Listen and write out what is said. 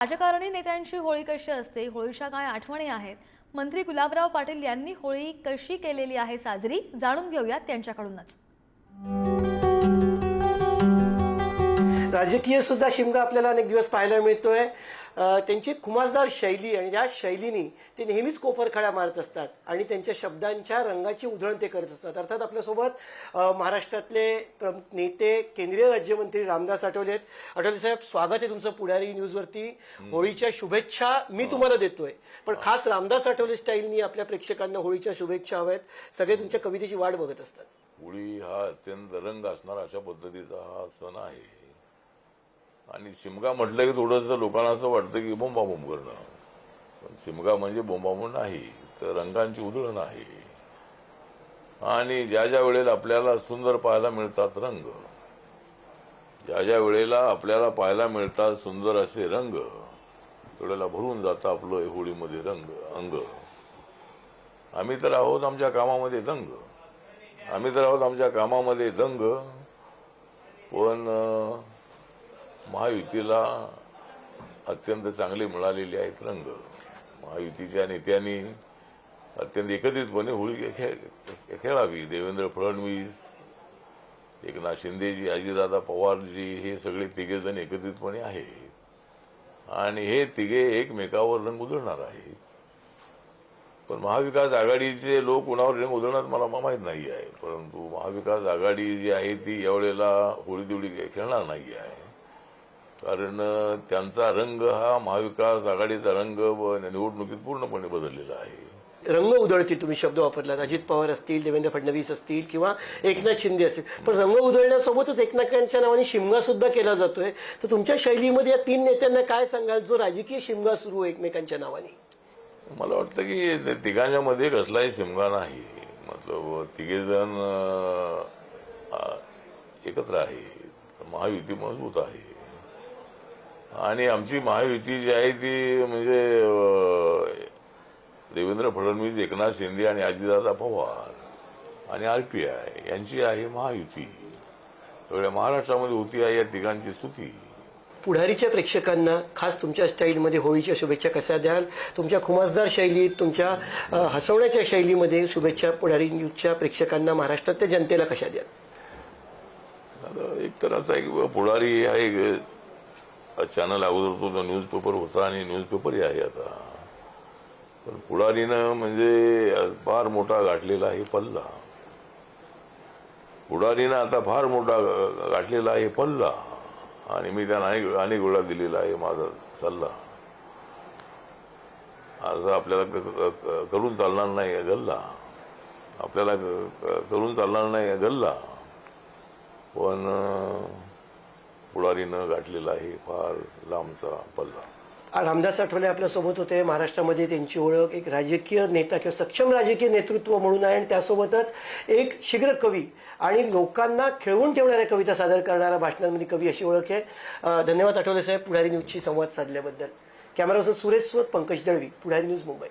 राजकारणी नेत्यांची होळी कशी असते, होळीच्या काय आठवणी आहेत, मंत्री गुलाबराव पाटील यांनी होळी कशी केलेली आहे साजरी, जाणून घेऊयात त्यांच्याकडूनच। राजकीय सुद्धा शिमगा आपल्याला अनेक दिवस पाहायला मिळतोय। त्यांची खुमासदार शैली आणि या शैलीने ते नेहमीच कोफरखळा मारत असतात आणि त्यांच्या शब्दांच्या रंगाची उधळण ते करत असतात। अर्थात आपल्यासोबत महाराष्ट्रातले नेते केंद्रीय राज्यमंत्री रामदास आठवले आहेत। आठवले साहेब, स्वागत आहे तुमचं पुढारी न्यूजवरती। होळीच्या शुभेच्छा मी तुम्हाला देतोय, पण खास रामदास आठवले स्टाईलनी आपल्या प्रेक्षकांना होळीच्या शुभेच्छा हव्यात। सगळे तुमच्या कवितेची वाट बघत असतात। होळी हा अत्यंत रंग असणारा अशा पद्धतीचा हा सण आहे आणि शिमगा म्हटलं की थोडंसं लोकांना असं वाटतं की बोंबाबोंब करणं, पण शिमगा म्हणजे बोंबाबोंब नाही, तर रंगांची उधळण आहे। आणि ज्या ज्या वेळेला आपल्याला सुंदर पाहायला मिळतात रंग, ज्या ज्या वेळेला आपल्याला पाहायला मिळतात सुंदर असे रंग, त्यावेळेला भरून जातं आपलं होळीमध्ये अंग। आम्ही तर आहोत आमच्या कामामध्ये दंग, पण महायुतीला अत्यंत चांगले मिळालेले आहेत रंग। महायुतीच्या नेत्यांनी अत्यंत एकत्रितपणे होळी खेळावी। देवेंद्र फडणवीस, एकनाथ शिंदेजी, अजितदादा पवारजी हे सगळे तिघेजण एकत्रितपणे आहेत आणि हे तिघे एकमेकावर रंग उधळणार आहेत। पण महाविकास आघाडीचे लोक कुणावर रंग उधळणार मला माहीत नाही आहे, परंतु महाविकास आघाडी जी आहे ती यावेळेला होळी दिवळी खेळणार नाही आहे, कारण त्यांचा रंग हा महाविकास आघाडीचा रंग निवडणुकीत पूर्णपणे बदललेला आहे। रंग उधळतील तुम्ही शब्द वापरलात, अजित पवार असतील, देवेंद्र फडणवीस असतील किंवा एकनाथ शिंदे असतील, पण रंग उधळण्यासोबतच एकनाथांच्या नावाने शिमगा सुद्धा केला जातोय। तर तुमच्या शैलीमध्ये या तीन नेत्यांना काय सांगाल जो राजकीय शिमगा सुरू आहे एकमेकांच्या नावाने? मला वाटतं की तिघांच्या मध्ये कसलाही शिमगा नाही, मतलब तिघेजण एकत्र आहेत, महायुती मजबूत आहे आणि आमची महायुती जी आहे ती म्हणजे देवेंद्र फडणवीस, एकनाथ शिंदे आणि अजितदादा पवार आणि RPI यांची आहे महायुती। सगळ्या महाराष्ट्रामध्ये होती आहे या तिघांची स्तुती। पुढारीच्या प्रेक्षकांना खास तुमच्या स्टाईलमध्ये होळीच्या शुभेच्छा कशा द्याल? तुमच्या खुमासदार शैलीत, तुमच्या हसवण्याच्या शैलीमध्ये शुभेच्छा पुढारी न्यूजच्या प्रेक्षकांना, महाराष्ट्रातल्या जनतेला कशा द्याल? एक तर असं आहे की पुढारी हा एक चॅनल अगोदर तो न्यूजपेपर होता आणि न्यूजपेपरही आहे आता, पण पुढारीनं म्हणजे फार मोठा गाठलेला आहे पल्ला। पुढारीनं आता फार मोठा गाठलेला आहे पल्ला आणि मी त्यांना अनेक वेळा दिलेला आहे माझा सल्ला। असं आपल्याला करून चालणार नाही गल्ला, आपल्याला करून चालणार नाही गल्ला, पण पुढारीनं गाठलेला आहे फार लांबचा पल्ला। रामदास आठवले आपल्यासोबत होते। महाराष्ट्रामध्ये त्यांची ओळख एक राजकीय नेता किंवा सक्षम राजकीय नेतृत्व म्हणून आहे आणि त्यासोबतच एक शीघ्र कवी आणि लोकांना खेळवून ठेवणाऱ्या कविता सादर करणारा भाषणांमध्ये कवी अशी ओळख आहे। धन्यवाद आठवले साहेब पुढारी न्यूजशी संवाद साधल्याबद्दल। कॅमेरापर्सन सुरेश सोत, पंकज दळवी, पुढारी न्यूज, मुंबई।